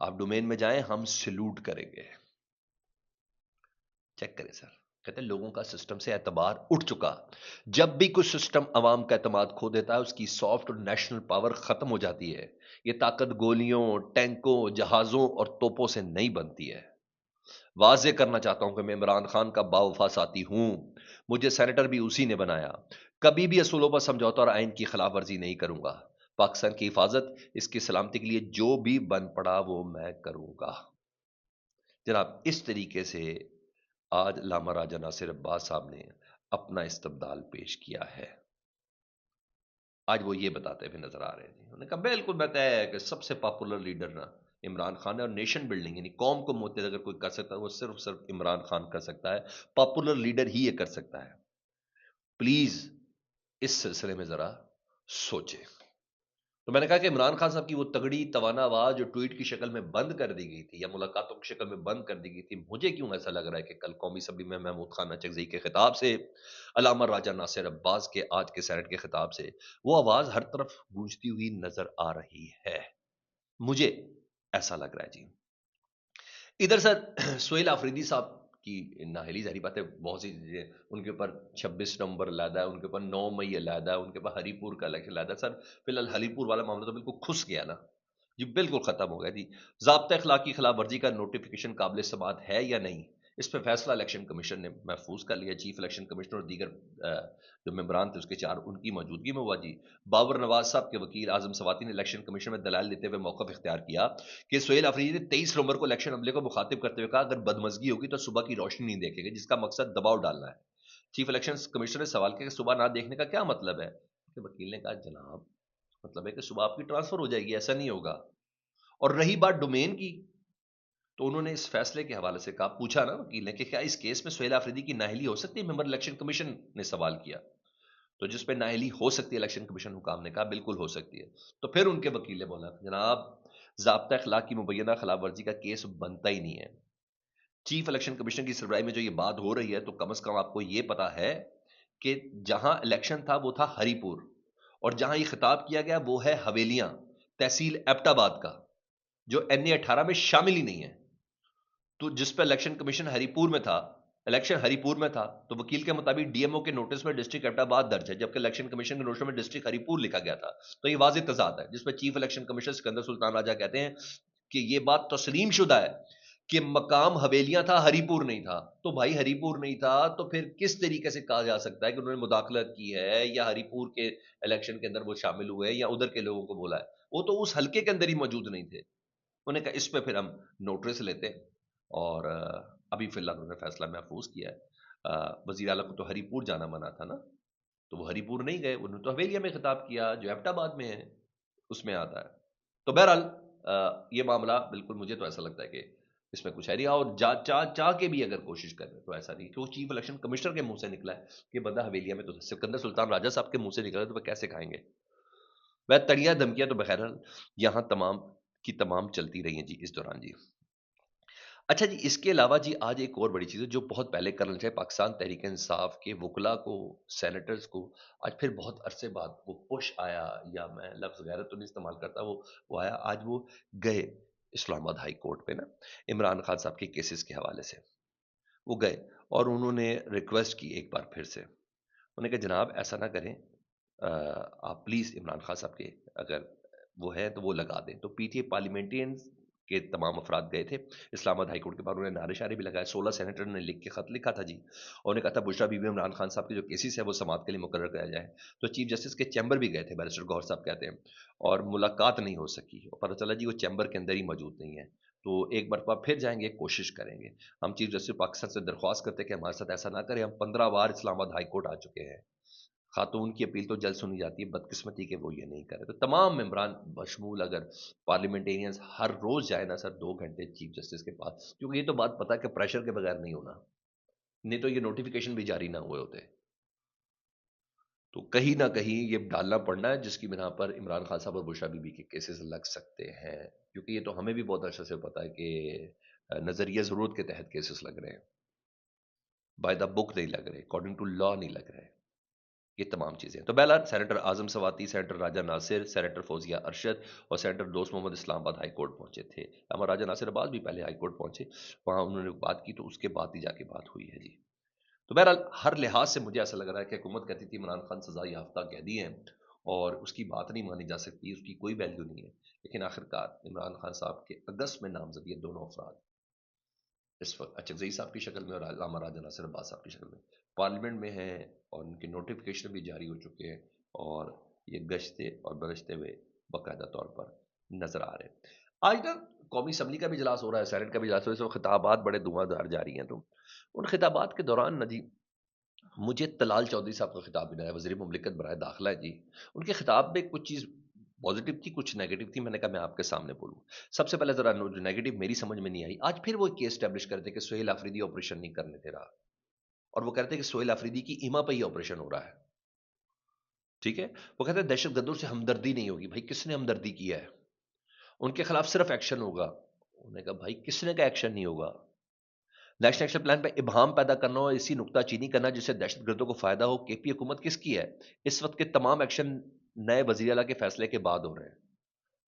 آپ ڈومین میں جائیں، ہم سلوٹ کریں گے. چیک کریں سر. کہتے ہیں لوگوں کا سسٹم سے اعتبار اٹھ چکا. جب بھی کوئی سسٹم عوام کا اعتماد کھو دیتا ہے، اس کی سافٹ اور نیشنل پاور ختم ہو جاتی ہے. یہ طاقت گولیوں، ٹینکوں، جہازوں اور توپوں سے نہیں بنتی ہے. واضح کرنا چاہتا ہوں کہ میں عمران خان کا باوفا ساتھی ہوں. مجھے سینیٹر بھی اسی نے بنایا. کبھی بھی اصولوں پر سمجھوتا اور آئین کی خلاف ورزی نہیں کروں گا. پاکستان کی حفاظت، اس کی سلامتی کے لیے جو بھی بن پڑا وہ میں کروں گا. جناب اس طریقے سے آج علامہ راجہ ناصر عباس صاحب نے اپنا استبدال پیش کیا ہے. آج وہ یہ بتاتے ہوئے نظر آ رہے ہیں. انہوں نے کہا بالکل میں طے ہے کہ سب سے پاپولر لیڈر نا عمران خان ہے، اور نیشن بلڈنگ یعنی قوم کو متحد اگر کوئی کر سکتا ہے وہ صرف عمران خان کر سکتا ہے. پاپولر لیڈر ہی یہ کر سکتا ہے. پلیز اس سلسلے میں ذرا سوچیں. تو میں نے کہا کہ عمران خان صاحب کی وہ تگڑی توانا آواز جو ٹویٹ کی شکل میں بند کر دی گئی تھی یا ملاقاتوں کی شکل میں بند کر دی گئی تھی، مجھے کیوں ایسا لگ رہا ہے کہ کل قومی اسمبلی میں محمود خان اچکزئی کے خطاب سے، علامہ راجہ ناصر عباس کے آج کے سینٹ کے خطاب سے وہ آواز ہر طرف گونجتی ہوئی نظر آ رہی ہے. مجھے ایسا لگ رہا ہے جی. ادھر سر سہیل آفریدی صاحب کی نااہلی، ظاہری بات ہے بہت سی چیزیں ان کے اوپر 26 نومبر علیحدہ ہے، ان کے اوپر 9 مئی علیحدہ ہے، ان کے اوپر ہری پور کا الیکشن علیحدہ ہے. سر فی الحال ہری پور والا معاملہ تو بالکل کھس گیا نا جی، بالکل ختم ہو گیا جی. ضابطہ اخلاقی خلاف ورزی کا نوٹیفیکیشن قابل سماعت ہے یا نہیں، اس پہ فیصلہ الیکشن کمیشن نے محفوظ کر لیا. چیف الیکشن کمشنر اور دیگر جو ممبران تھے اس کے 4 ان کی موجودگی میں ہوا جی. بابر نواز صاحب کے وکیل اعظم سواتی نے الیکشن کمیشن میں دلائل دیتے ہوئے موقف اختیار کیا کہ سہیل آفریدی نے 23 نومبر کو الیکشن عملے کو مخاطب کرتے ہوئے کہا اگر بدمزگی ہوگی تو صبح کی روشنی نہیں دیکھے گا، جس کا مقصد دباؤ ڈالنا ہے. چیف الیکشن کمشنر نے سوال کیا کہ صبح نہ دیکھنے کا کیا مطلب ہے. کہ وکیل نے کہا جناب مطلب ہے کہ صبح آپ کی ٹرانسفر ہو جائے گی، ایسا نہیں ہوگا. اور رہی بات ڈومین کی، تو انہوں نے اس فیصلے کے حوالے سے کہا، پوچھا نا وکیل نے کہ کیا اس کیس میں سہیل آفریدی کی نااہلی ہو سکتی ہے. ممبر الیکشن کمیشن نے سوال کیا، تو جس پہ نااہلی ہو سکتی ہے الیکشن کمیشن حکام نے کہا بالکل ہو سکتی ہے. تو پھر ان کے وکیل نے بولا جناب ضابطہ اخلاق کی مبینہ خلاف ورزی کا کیس بنتا ہی نہیں ہے. چیف الیکشن کمیشن کی سربراہی میں جو یہ بات ہو رہی ہے تو کم از کم آپ کو یہ پتا ہے کہ جہاں الیکشن تھا وہ تھا ہری پور، اور جہاں یہ خطاب کیا گیا وہ ہے حویلیاں، تحصیل ایبٹ آباد کا، جو NA 18 میں شامل ہی نہیں ہے. تو جس پہ الیکشن کمیشن ہری پور میں تھا، الیکشن ہری پور میں تھا، تو وکیل کے مطابق ڈی ایم او کے نوٹس میں ڈسٹرکٹ ایبٹ آباد درج ہے، جبکہ الیکشن کمیشن کے نوٹس میں ڈسٹرکٹ ہری پور لکھا گیا تھا. تو یہ واضح تضاد ہے، جس پہ چیف الیکشن کمیشنر سکندر سلطان راجہ کہتے ہیں کہ یہ بات تسلیم شدہ ہے کہ مقام حویلیاں تھا، ہری پور نہیں تھا. تو بھائی ہری پور نہیں تھا تو پھر کس طریقے سے کہا جا سکتا ہے کہ انہوں نے مداخلت کی ہے یا ہری پور کے الیکشن کے اندر وہ شامل ہوئے یا ادھر کے لوگوں کو بولا ہے. وہ تو اس حلقے کے اندر ہی موجود نہیں تھے. انہوں نے کہا اس پہ پھر ہم نوٹس لیتے ہیں، اور ابھی فی الحال انہوں نے فیصلہ محفوظ کیا ہے. وزیر اعلیٰ کو تو ہری پور جانا منع تھا نا، تو وہ ہری پور نہیں گئے، انہوں نے تو حویلیہ میں خطاب کیا جو ایبٹ آباد میں ہے، اس میں آتا ہے. تو بہرحال یہ معاملہ بالکل مجھے تو ایسا لگتا ہے کہ اس میں کچھ ہے نہیں، اور چاہ کے بھی اگر کوشش کریں تو ایسا نہیں کہ وہ چیف الیکشن کمشنر کے منہ سے نکلا ہے کہ بندہ حویلیہ میں، تو سکندر سلطان راجہ صاحب کے منہ سے نکلا ہے تو وہ کیسے کھائیں گے. وہ تڑیاں دھمکیاں تو بہرحال یہاں تمام کی تمام چلتی رہی ہیں جی اس دوران جی. اچھا جی، اس کے علاوہ جی آج ایک اور بڑی چیز ہے جو بہت پہلے کرنا چاہے پاکستان تحریک انصاف کے وکلاء کو، سینیٹرز کو، آج پھر بہت عرصے بعد وہ پش آیا، یا میں لفظ غیرت تو نہیں استعمال کرتا، وہ آیا. آج وہ گئے اسلام آباد ہائی کورٹ پہ نا عمران خان صاحب کے کیسز کے حوالے سے. وہ گئے اور انہوں نے ریکویسٹ کی ایک بار پھر سے. انہوں نے کہا جناب ایسا نہ کریں، آپ پلیز عمران خان صاحب کے اگر وہ ہیں تو وہ لگا دیں. تو پی ٹی اے پارلیمنٹرینز کے تمام افراد گئے تھے اسلام آباد ہائی کورٹ کے بعد. انہوں نے نعرے شعرے بھی لگائے. 16 سینیٹر نے لکھ کے خط لکھا تھا جی، اور انہوں نے کہا تھا بشرا بی بی عمران خان صاحب کے جو کیسز ہے وہ سماعت کے لیے مقرر کرایا جائے. تو چیف جسٹس کے چیمبر بھی گئے تھے، بیرسٹر گور صاحب کہتے ہیں، اور ملاقات نہیں ہو سکی، اور پتہ چلا جی وہ چیمبر کے اندر ہی موجود نہیں ہے. تو ایک مرتبہ پھر جائیں گے، کوشش کریں گے. ہم چیف جسٹس پاکستان سے درخواست کرتے ہیں کہ ہمارے ساتھ ایسا نہ کریں. ہم 15 بار اسلام آباد ہائی کورٹ آ چکے ہیں، خاتون کی اپیل تو جلد سنی جاتی ہے، بدقسمتی کہ وہ یہ نہیں کرے. تو تمام ممبران بشمول اگر پارلیمنٹیرینز ہر روز جائے نا سر 2 گھنٹے چیف جسٹس کے پاس، کیونکہ یہ تو بات پتا ہے کہ پریشر کے بغیر نہیں ہونا، نہیں تو یہ نوٹیفیکیشن بھی جاری نہ ہوئے ہوتے. تو کہیں نہ کہیں یہ ڈالنا پڑنا ہے جس کی بنا پر عمران خان صاحب اور بشرا بی بی کے کیسز لگ سکتے ہیں، کیونکہ یہ تو ہمیں بھی بہت عرصے سے پتا ہے کہ نظریہ ضرورت کے تحت کیسز لگ رہے ہیں، بائی دا بک نہیں لگ رہے، اکارڈنگ ٹو لا نہیں لگ رہے. یہ تمام چیزیں تو بہرحال سینیٹر اعظم سواتی، سینیٹر راجہ ناصر، سینیٹر فوزیہ ارشد اور سینیٹر دوست محمد اسلام آباد ہائی کورٹ پہنچے تھے. اما راجہ ناصر آباد بھی پہلے ہائی کورٹ پہنچے، وہاں انہوں نے بات کی تو اس کے بعد ہی جا کے بات ہوئی ہے جی. تو بہرحال ہر لحاظ سے مجھے ایسا لگ رہا ہے کہ حکومت کہتی تھی عمران خان سزا یافتہ قیدی ہیں اور اس کی بات نہیں مانی جا سکتی، اس کی کوئی ویلیو نہیں ہے، لیکن آخرکار عمران خان صاحب کے اگست میں نامزدگی دونوں افراد اس وقت اچکزئی صاحب کی شکل میں اور علامہ راجہ ناصر عباس صاحب کی شکل میں پارلیمنٹ میں ہیں اور ان کے نوٹیفیکیشن بھی جاری ہو چکے ہیں اور یہ گشتے اور برشتے ہوئے باقاعدہ طور پر نظر آ رہے ہیں. آج نا قومی اسمبلی کا بھی اجلاس ہو رہا ہے، سینٹ کا بھی اجلاس ہو رہا ہے، اس وقت خطابات بڑے دھواں دار جاری ہیں. تو ان خطابات کے دوران جی مجھے طلال چودھری صاحب کا خطاب بھی آیا، وزیر مملکت برائے داخلہ ہے جی. ان کے خطاب میں کچھ چیز پازیٹو تھی، کچھ نیگیٹو تھی. میں نے کہا میں آپ کے سامنے بولوں. سب سے پہلے ذرا جو نیگیٹو میری سمجھ میں نہیں آئی، آج پھر وہ کیس اسٹیبلش کرتے کہ سہیل آفریدی آپریشن نہیں کرنے دے رہا اور وہ کہتے ہیں کہ سہیل آفریدی کی ایما پہ ہی آپریشن ہو رہا ہے. ٹھیک ہے، وہ کہتے ہیں دہشت گردوں سے ہمدردی نہیں ہوگی. بھائی کس نے ہمدردی کیا ہے؟ ان کے خلاف صرف ایکشن ہوگا. انہوں نے کہا بھائی کس نے کا ایکشن نہیں ہوگا؟ نیشنل ایکشن پلان پہ ابہام پیدا کرنا اور اسی نکتہ چینی کرنا جس سے دہشت گردوں کو فائدہ ہو. کے پی حکومت کس کی ہے؟ اس وقت کے تمام ایکشن نئے وزیر اعلیٰ کے فیصلے کے بعد ہو رہے ہیں.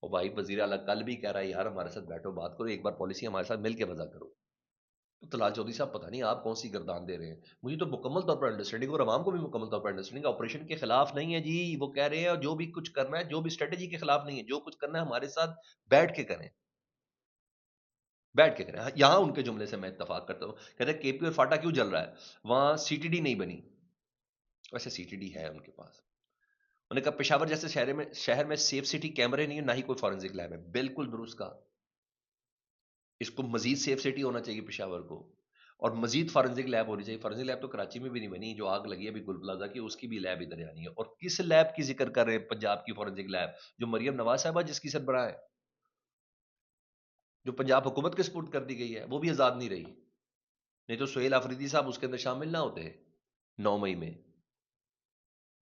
اور بھائی وزیر اعلیٰ کل بھی کہہ رہا ہے یار ہمارے ساتھ بیٹھو بات کرو، ایک بار پالیسی ہمارے ساتھ مل کے وضع کرو. تو طلال چودھری صاحب پتہ نہیں آپ کون سی گردان دے رہے ہیں. مجھے تو مکمل طور پر انڈرسٹینڈنگ اور عوام کو بھی مکمل طور پر انڈرسٹینڈنگ آپریشن کے خلاف نہیں ہے جی. وہ کہہ رہے ہیں اور جو بھی کچھ کرنا ہے، جو بھی اسٹریٹجی کے خلاف نہیں ہے، جو کچھ کرنا ہے ہمارے ساتھ بیٹھ کے کریں، بیٹھ کے کریں. یہاں ان کے جملے سے میں اتفاق کرتا ہوں. کہتے ہیں کے پی اور فاٹا کیوں جل رہا ہے؟ وہاں سی ٹی ڈی نہیں بنی. ویسے سی ٹی ڈی ہے ان کے پاس. انہوں نے کہا پشاور جیسے شہر میں سیف سٹی کیمرے نہیں ہے، نہ ہی کوئی فورنزک لیب ہے. بالکل درست کہا. اس کو مزید سیف سٹی ہونا چاہیے پشاور کو، اور مزید فورنزک لیب ہونی چاہیے. فورنزک لیب تو کراچی میں بھی نہیں بنی، جو آگ لگی ہے ابھی گل پلازا کی، اس کی بھی لیب ادھر آنی ہے. اور کس لیب کی ذکر کر رہے ہیں؟ پنجاب کی فورنزک لیب جو مریم نواز صاحبہ جس کی سربراہ ہے، جو پنجاب حکومت کے سپرد کر دی گئی ہے، وہ بھی آزاد نہیں رہی. نہیں تو سہیل آفریدی صاحب اس کے اندر شامل نہ ہوتے 9 مئی میں.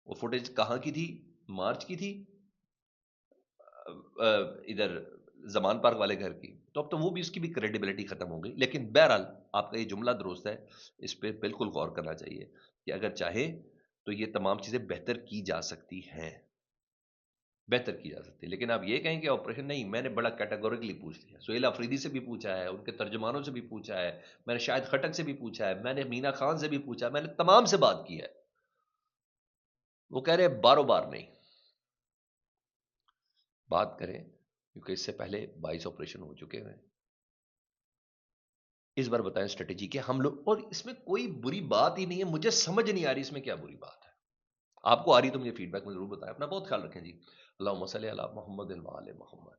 وہ فوٹیج کہاں کی تھی؟ مارچ کی تھی، ادھر زمان پارک والے گھر کی. تو اب تو وہ بھی اس کی بھی کریڈیبلٹی ختم ہو گئی. لیکن بہرحال آپ کا یہ جملہ درست ہے، اس پہ بالکل غور کرنا چاہیے کہ اگر چاہے تو یہ تمام چیزیں بہتر کی جا سکتی ہیں، بہتر کی جا سکتی ہے. لیکن آپ یہ کہیں کہ آپریشن نہیں. میں نے بڑا کیٹاگوریکلی پوچھ لیا، سہیل آفریدی سے بھی پوچھا ہے، ان کے ترجمانوں سے بھی پوچھا ہے، میں نے شاہد خٹک سے بھی پوچھا ہے، میں نے مینا خان سے بھی پوچھا ہے، میں نے تمام سے بات کی ہے. وہ کہہ رہے باروں بار نہیں بات کریں کیونکہ اس سے پہلے 22 آپریشن ہو چکے ہیں. اس بار بتائیں اسٹریٹجی کے ہم لوگ، اور اس میں کوئی بری بات ہی نہیں ہے. مجھے سمجھ نہیں آ رہی اس میں کیا بری بات ہے. آپ کو آ رہی تو مجھے فیڈ بیک میں ضرور بتائیں. اپنا بہت خیال رکھیں جی. اللہم صلی علی محمد و آل محمد.